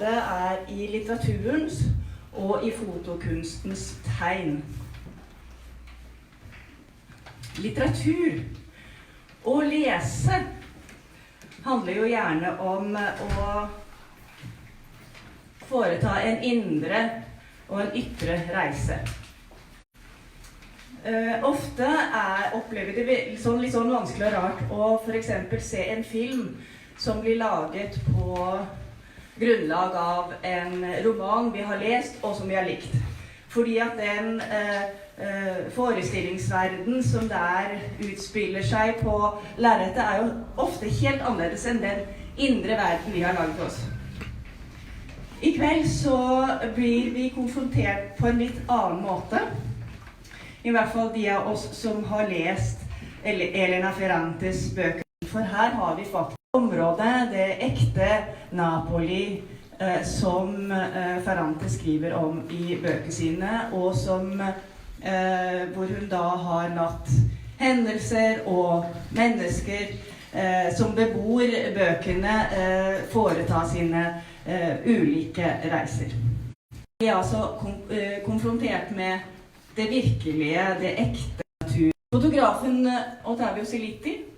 både i litteraturens og i fotokunstens tegn. Litteratur å lese handler jo gjerne om å foreta en indre og en ytre reise. Ofte opplever det litt sånn vanskelig og rart å for eksempel se en film som blir laget på grunnlag av en roman vi har lest og som vi har likt. Fordi at den forestillingsverden som der utspiller seg på lerretet jo ofte helt annerledes enn den indre verden vi har laget oss. I kveld så blir vi konfrontert på en litt annen måte. I hvert fall de av oss som har lest Elena Ferrantes bøker. For her har vi faktisk området, det ekte Napoli, som Ferrante skriver om i bøkene sine, og hvor hun da har latt hendelser og mennesker som bebor bøkene foreta sine ulike reiser. Vi altså konfrontert med det virkelige, det ekte natur. Fotografen Ottavio Sellitti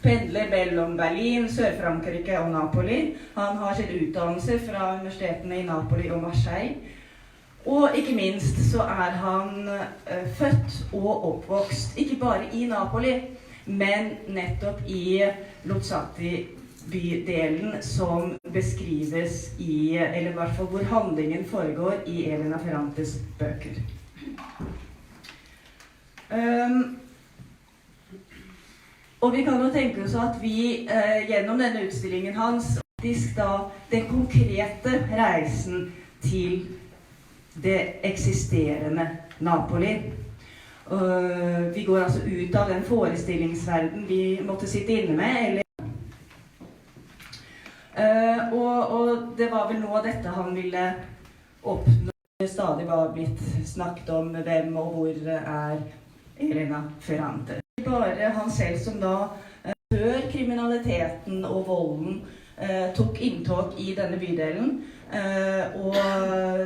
pendler mellom Berlin, Sør-Frankrike og Napoli. Han har sin utdannelse fra universitetene i Napoli og Marseille. Og ikke minst så han født og oppvokst, ikke bare i Napoli, men nettopp i Luzzatti-bydelen som beskrives eller i hvert fall hvor handlingen foregår i Elena Ferrantes bøker. Og vi kan jo tenke oss at vi gjennom denne utstillingen hans faktisk da den konkrete reisen til det eksisterende Napoli. Vi går altså ut av den forestillingsverden vi måtte sitte inne med, og det var vel nå dette han ville oppnå. Det stadig var blitt snakket om hvem og hvor Elena Ferrante. Bare han selv som da før kriminaliteten og volden tok inntog i denne bydelen, og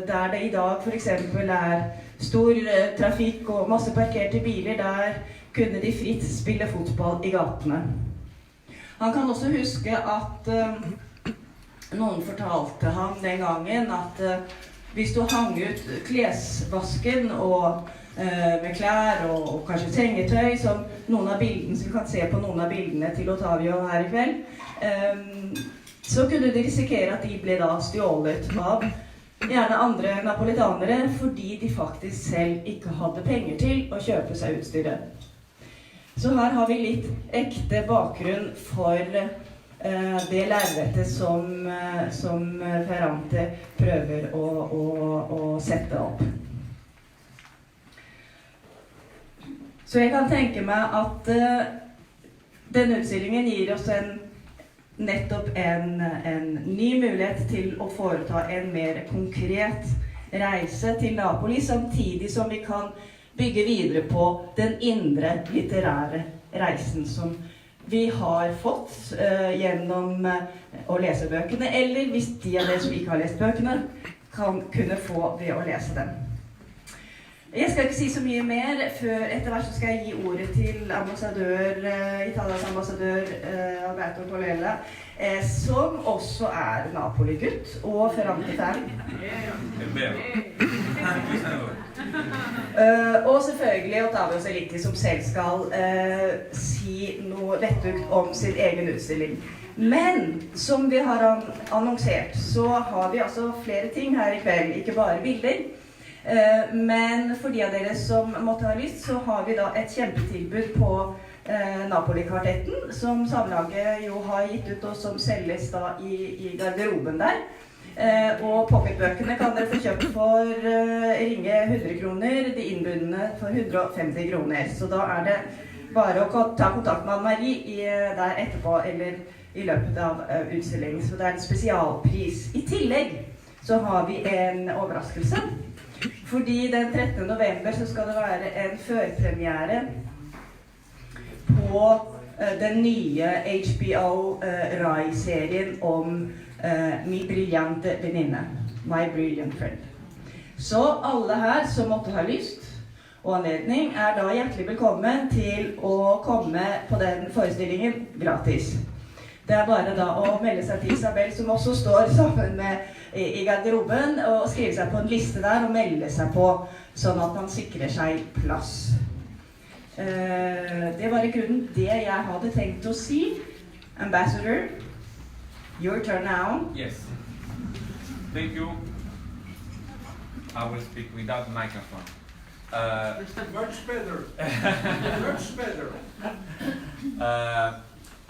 der det i dag for eksempel stor trafikk og masse parkerte biler, der kunne de fritt spille fotball i gatene. Han kan også huske at noen fortalte ham den gangen at hvis du hang ut klesvasken og med klær og kanskje sengetøy, som noen av bildene, som vi kan se på noen av bildene til Ottavio her i kveld, så kunne de risikere at de ble da stjålet av gjerne andre napolitanere, fordi de faktisk selv ikke hadde penger til å kjøpe seg utstyret. Så her har vi litt ekte bakgrunn for det lerretet som Ferrante prøver å sette opp. Så jeg kan tenke meg at denne utstillingen gir oss nettopp en ny mulighet til å foreta en mer konkret reise til Napoli, samtidig som vi kan bygge videre på den indre litterære reisen som vi har fått gjennom å lese bøkene, eller hvis de av dere som ikke har lest bøkene, kan kunne få ved å lese dem. Jeg skal ikke si så mye mer, før etter hvert så skal jeg gi ordet til Italias ambassadør Alberto Colella, som også Napoli-gutt og Ferrante-fan. Og selvfølgelig Ottavio Sellitti, som selv skal si noe vettugt om sin egen utstilling. Men som vi har annonsert, så har vi altså flere ting her i kveld, ikke bare bilder. Men for de av dere som måtte ha lyst, så har vi da et kjempetilbud på Napoli-kvartetten, som samlaget jo har gitt ut, og som selges da i garderoben der. Og pocketbøkene kan dere få kjøpt for ringe 100 kroner, de innbundne for 150 kroner. Så da det bare å ta kontakt med Anne-Marie der etterpå, eller i løpet av utstillingen. Så det en spesialpris. I tillegg så har vi en overraskelse. Fordi den 13. november så skal det være en førpremiere på den nye HBO Rai-serien om min briljante venninne, My Brilliant Friend. Så alle her som måtte ha lyst og anledning da hjertelig velkommen til å komme på den forestillingen gratis. Det bare da å melde seg til Isabel, som også står sammen med i garderoben, og skrive seg på en liste der og melde seg på, sånn at man sikrer seg plass. Det var i grunnen det jeg hadde tenkt å si. Ambassador, your turn now. Yes. Thank you. I will speak without microphone. Much better. Much better.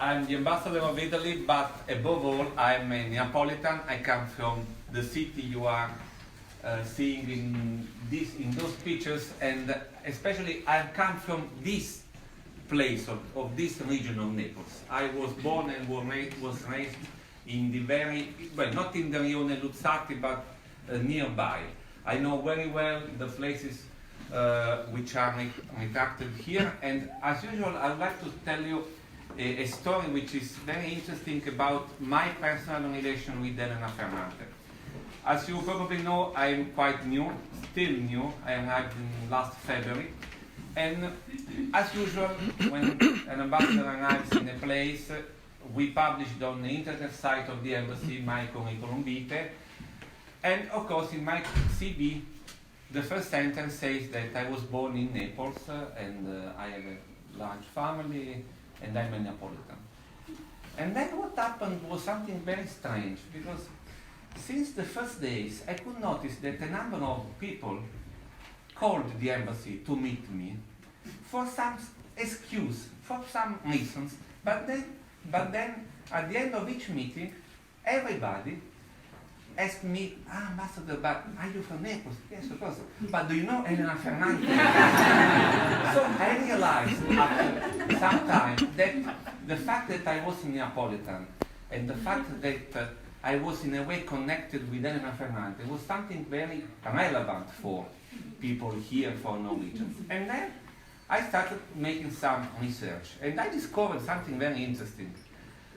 I'm the ambassador of Italy, but above all, I'm a Neapolitan. I come from the city you are seeing in those pictures, and especially I come from this place of this region of Naples. I was born and was raised in the very, well, not in the rione Luzzatti, but nearby. I know very well the places which are retracted here, and as usual, I would like to tell you a story which is very interesting about my personal relation with Elena Ferrante. As you probably know, I'm quite new, still new. I arrived in last February, and as usual, when an ambassador arrives in a place, we published on the internet site of the embassy my curriculum vitae, and of course in my CV the first sentence says that I was born in Naples and I have a large family and I'm a Neapolitan. And then what happened was something very strange, because since the first days I could notice that a number of people called the embassy to meet me for some excuse, for some reasons, but then at the end of each meeting everybody asked me, Ambassador, but are you from Naples? Yes, of course. But do you know Elena Ferrante? So I realized after some time that the fact that I was Neapolitan and the fact that I was in a way connected with Elena Ferrante was something very relevant for people here, for Norwegians. And then I started making some research, and I discovered something very interesting.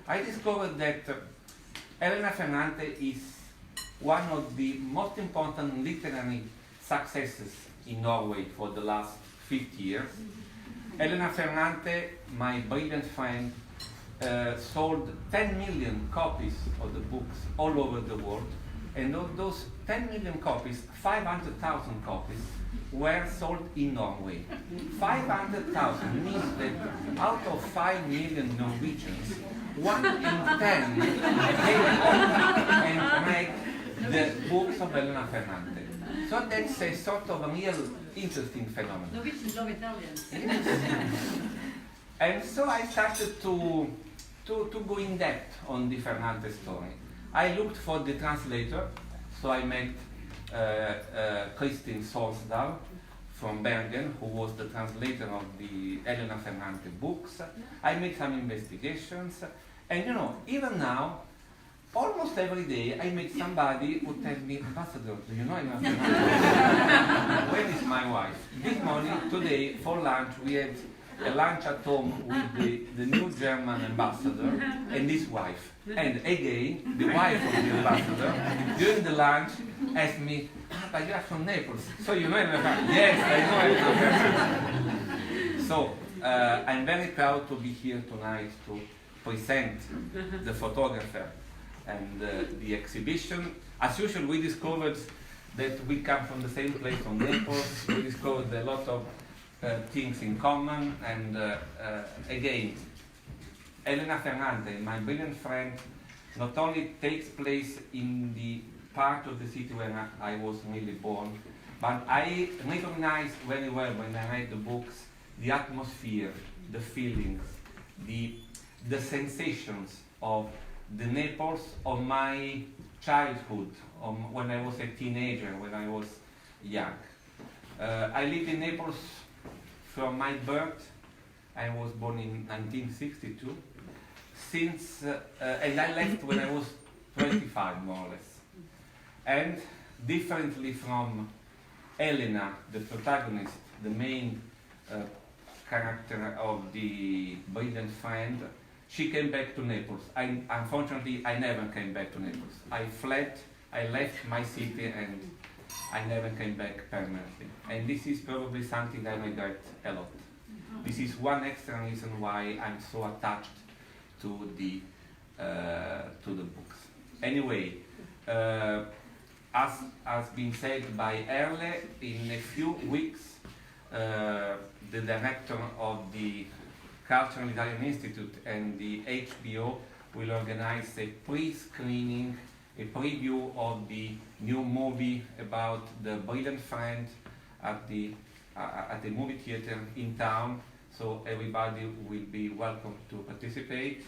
I discovered that Elena Ferrante is one of the most important literary successes in Norway for the last 50 years. Elena Ferrante, my brilliant friend, sold 10 million copies of the books all over the world, and of those 10 million copies, 500,000 copies were sold in Norway. 500,000 means that out of 5 million Norwegians, 1 in 10 came and read the books of Elena Ferrante. So that's a sort of a real interesting phenomenon. Norwegians love Italians. Yes. And so I started to go in depth on the Ferrante story. I looked for the translator, so I met Kristin Solsdal from Bergen, who was the translator of the Elena Ferrante books. I made some investigations, and you know, even now, almost every day I meet somebody who tells me, Ambassador, do you know Elena Ferrante? Where is my wife? This morning, today, for lunch, we had a lunch at home with the new German ambassador and his wife. And again, the wife of the ambassador, during the lunch, asked me, but you are from Naples, so you know Elena Ferrante? Yes, I know Elena Ferrante. So, I'm very proud to be here tonight to present the photographer and the exhibition. As usual, we discovered that we come from the same place on Naples. We discovered a lot of things in common, and again, Elena Ferrante, my brilliant friend, not only takes place in the part of the city where I was really born, but I recognized very well when I read the books the atmosphere, the feelings, the sensations of the Naples of my childhood, when I was a teenager, when I was young. I lived in Naples from my birth. I was born in 1962. And I left when I was 25, more or less. And differently from Elena, the protagonist, the main character of the brilliant friend, she came back to Naples. Unfortunately, I never came back to Naples. I fled, I left my city, and I never came back permanently. And this is probably something I regret a lot. This is one extra reason why I'm so attached to the books. Anyway, as has been said by Erle, in a few weeks, the director of the Cultural Italian Institute and the HBO will organize a pre-screening, a preview of the new movie about the brilliant friend at the movie theater in town. So everybody will be welcome to participate.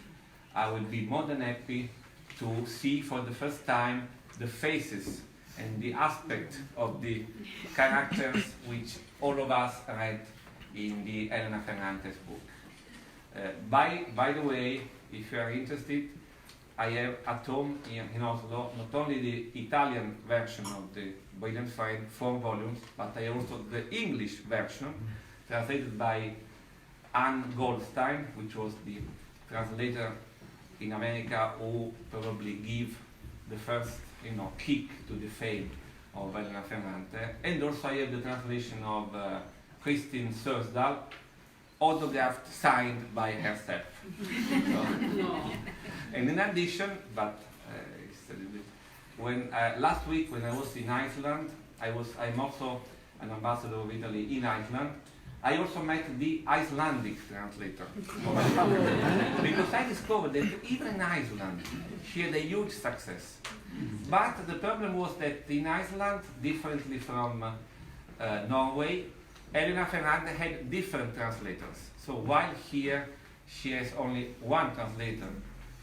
I will be more than happy to see for the first time the faces and the aspect of the characters which all of us read in the Elena Ferrantes book. By the way, if you are interested, I have at home here in Oslo not only the Italian version of the Bydelen 4 volumes, but I also the English version translated by Anne Goldstein, which was the translator in America who probably gave the first kick to the fame of Elena Ferrante. And also I have the translation of Christine Sørsdal, autographed, signed by herself. And in addition, but it's a little bit, when last week when I was in Iceland, I'm also an ambassador of Italy in Iceland. I also met the Icelandic translator because I discovered that even in Iceland she had a huge success. But the problem was that in Iceland, differently from Norway, Elena Ferrante had different translators. So while here she has only one translator,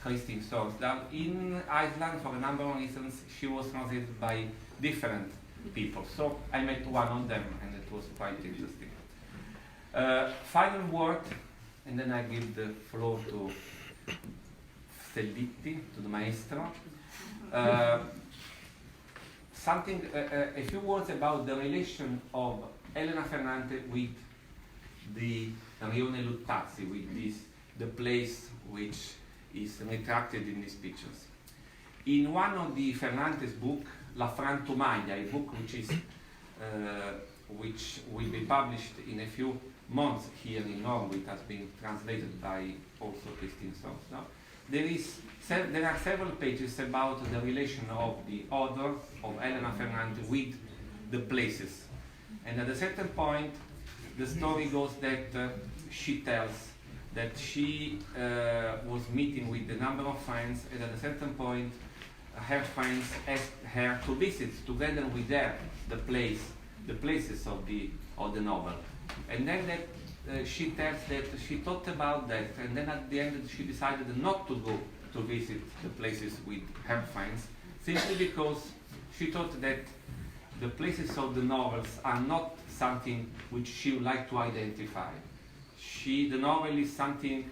Christine Sørsdal, in Iceland, for a number of reasons, she was translated by different people. So I met one of them, and it was quite interesting. Final word, and then I give the floor to Sellitti, to the maestro. A few words about the relation of Elena Ferrante with the rione Luzzatti, with the place which is retracted in these pictures. In one of the Ferrantes' book, La Frantumaglia, a book which will be published in a few months here in Norway, it has been translated by also Christine Sørsdal. There are several pages about the relation of the author, of Elena Ferrante, with the places. And at a certain point, the story goes that she tells that she was meeting with a number of friends, and at a certain point, her friends asked her to visit together with her the places of the novel. And then she tells that she thought about that, and then at the end she decided not to go to visit the places with her friends, simply because she thought that the places of the novels are not something which she would like to identify. The novel is something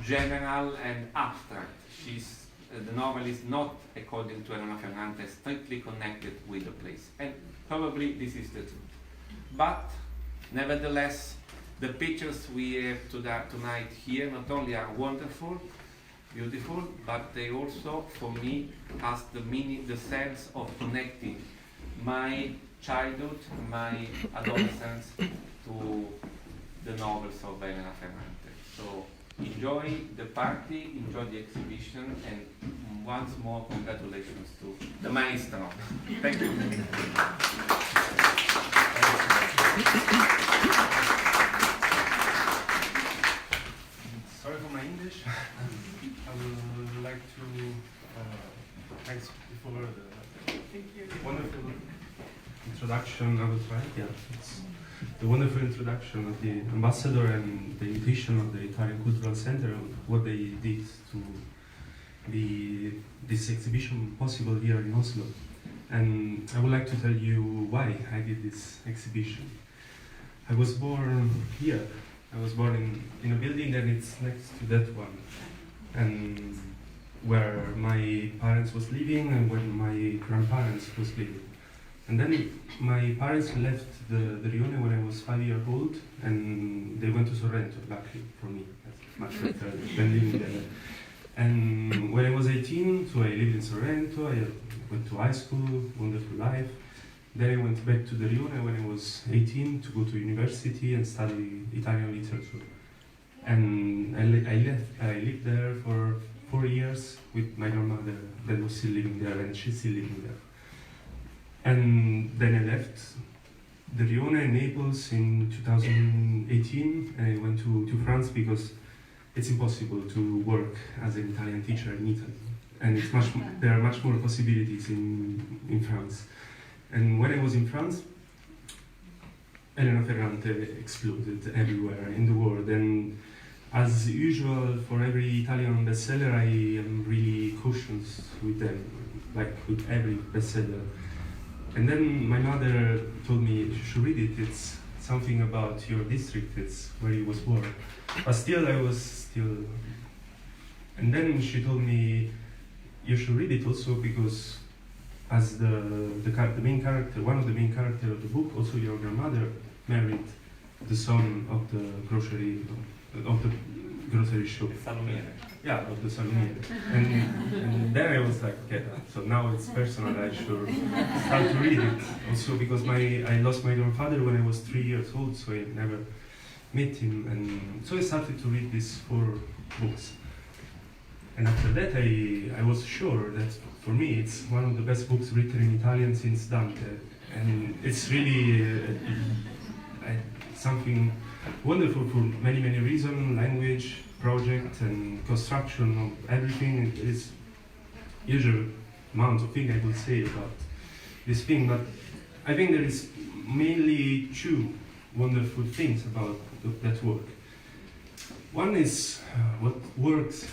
general and abstract. The novel is not, according to Elena Ferrante, strictly connected with the place. And probably this is the truth. But nevertheless, the pictures we have tonight here not only are wonderful, beautiful, but they also, for me, has the meaning, the sense of connecting my childhood, my adolescence to the novels of Elena Ferrante. So enjoy the party, enjoy the exhibition, and once more congratulations to the maestro. Thank you. Sorry for my English. I would like to thanks for the wonderful introduction. I will try. Yeah, it's the wonderful introduction of the ambassador and the intuition of the Italian Cultural Center, what they did to this exhibition possible here in Oslo. And I would like to tell you why I did this exhibition. I was born here. I was born in a building, and it's next to that one, and where my parents was living and when my grandparents was living. And then my parents left the Rione when I was 5 years old, and they went to Sorrento, luckily for me. That's much better than living there. And when I was 18, so I lived in Sorrento, I went to high school, wonderful life. Then I went back to the Rione when I was 18 to go to university and study Italian literature. And I lived there for 4 years with my grandmother that was still living there, and she's still living there. And then I left the Rione and Naples in 2018, and I went to France because it's impossible to work as an Italian teacher in Italy. And it's there are much more possibilities in France. And when I was in France, Elena Ferrante exploded everywhere in the world. And as usual for every Italian bestseller, I am really cautious with them, like with every bestseller. And then my mother told me, you should read it, it's something about your district, it's where you was born. But still, and then she told me, you should read it also because as the main character, one of the main characters of the book, also your grandmother married the son of the grocery shop. Yeah, of the salumiere. And then I was like, okay, so now it's personal, I should start to read it. Also because I lost my grandfather when I was 3 years old, so I never met him. And so I started to read these 4 books. And after that, I was sure that for me, it's one of the best books written in Italian since Dante. And it's really something wonderful for many, many reasons, language, project, and construction of everything. It is usual amount of things I would say about this thing, but I think there is mainly 2 wonderful things about that work. One is what works,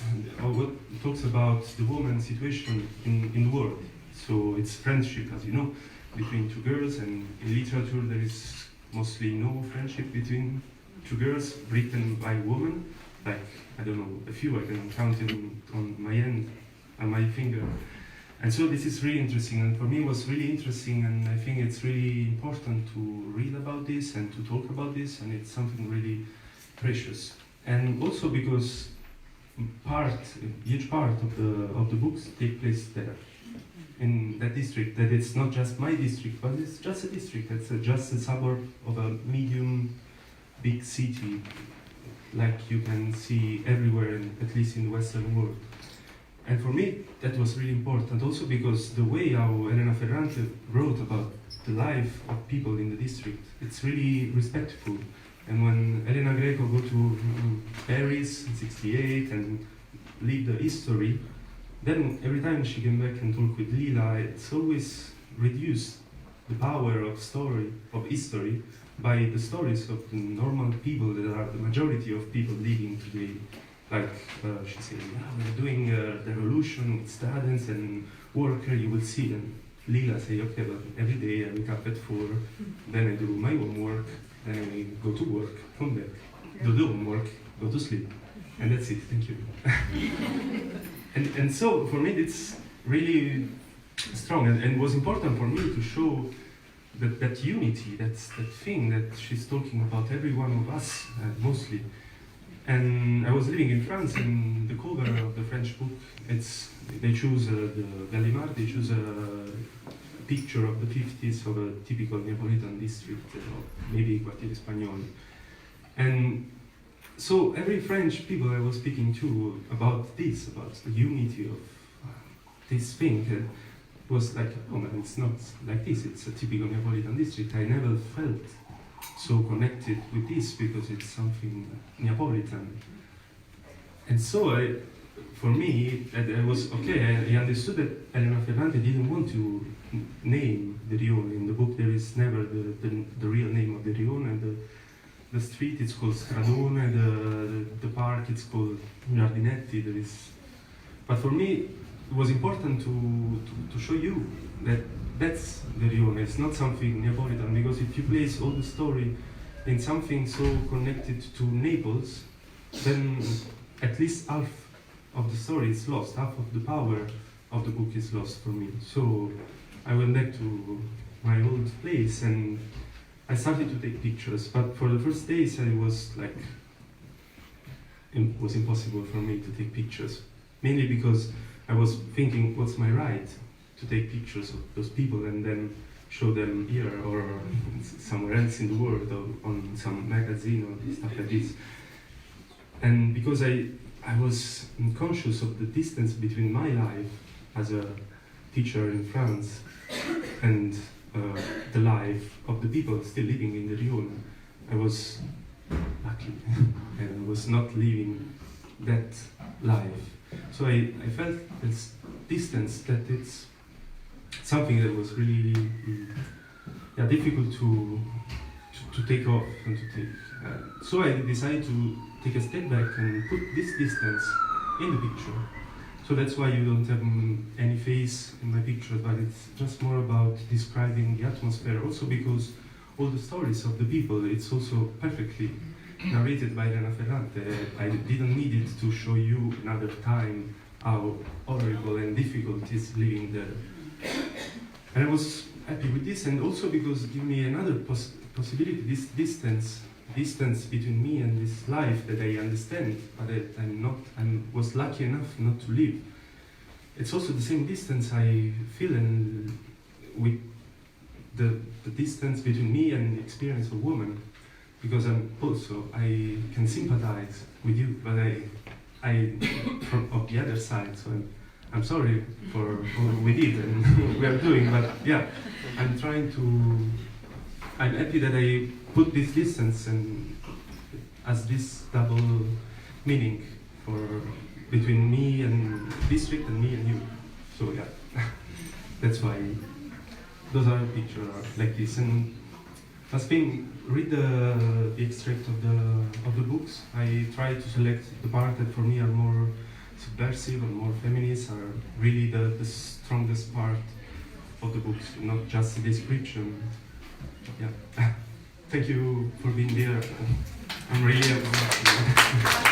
or what talks about the woman's situation in the world. So it's friendship, as you know, between 2 girls, and in literature there is mostly no friendship between 2 girls written by women. Like, I don't know, a few I can count on my hand, on my finger. And so this is really interesting, and for me it was really interesting, and I think it's really important to read about this and to talk about this, and it's something really precious. And also because huge part of the books take place there, in that district, that it's not just my district, but it's just a district, it's just a suburb of a medium big city, like you can see everywhere, at least in the Western world. And for me, that was really important, also because the way how Elena Ferrante wrote about the life of people in the district, it's really respectful. And when Elena Greco go to Paris in '68 and lead the history, then every time she came back and talked with Lila, it's always reduced the power of history by the stories of the normal people that are the majority of people living today. Like she said, yeah, we're doing the revolution with students and workers, you will see. And Lila say, okay, but every day I wake up at 4, then I do my homework, then I go to work, come back, do the homework, go to sleep, and that's it, thank you. and so for me it's really strong, and it was important for me to show that unity, that thing that she's talking about, every one of us, mostly. And I was living in France, and the cover of the French book, they choose the Gallimard, they choose a picture of the 50s of a typical Neapolitan district, maybe Quartiere Spagnolo. And so every French people I was speaking to about this, about the unity of this thing, was like, oh man, it's not like this, it's a typical Neapolitan district. I never felt so connected with this because it's something Neapolitan. And so for me, I was okay, I understood that Elena Ferrante didn't want to name the rione. In the book there is never the real name of the rione, and the street it's called Stradone, the park it's called Giardinetti. But for me, it was important to show you that that's the rione. It's not something Neapolitan, because if you place all the story in something so connected to Naples, then at least half of the story is lost, half of the power of the book is lost for me. So I went back to my old place, and I started to take pictures. But for the first days, I was like, it was impossible for me to take pictures, mainly because I was thinking, what's my right to take pictures of those people and then show them here or somewhere else in the world or on some magazine or stuff like this. And because I was conscious of the distance between my life as a teacher in France and the life of the people still living in the rione, I was lucky and I was not living that life. So I felt this distance, that it's something that was really difficult to take off and to take. So I decided to take a step back and put this distance in the picture. So that's why you don't have any face in my picture, but it's just more about describing the atmosphere. Also because all the stories of the people, it's also perfectly narrated by Elena Ferrante. I didn't need it to show you another time how horrible and difficult it is living there. And I was happy with this, and also because it gave me another possibility, this distance between me and this life that I understand, but I was lucky enough not to live. It's also the same distance I feel and with the distance between me and the experience of woman, because I can sympathize with you, but I from of the other side, so I'm sorry for what we did and we are doing, but yeah, I'm happy that I put this distance and as this double meaning between me and district and me and you. So yeah, that's why those are pictures like this. And last thing, read the extract of the books. I try to select the part that for me are more subversive and more feminist, are really the strongest part of the books, not just the description. Yeah. Thank you for being there. I'm really happy.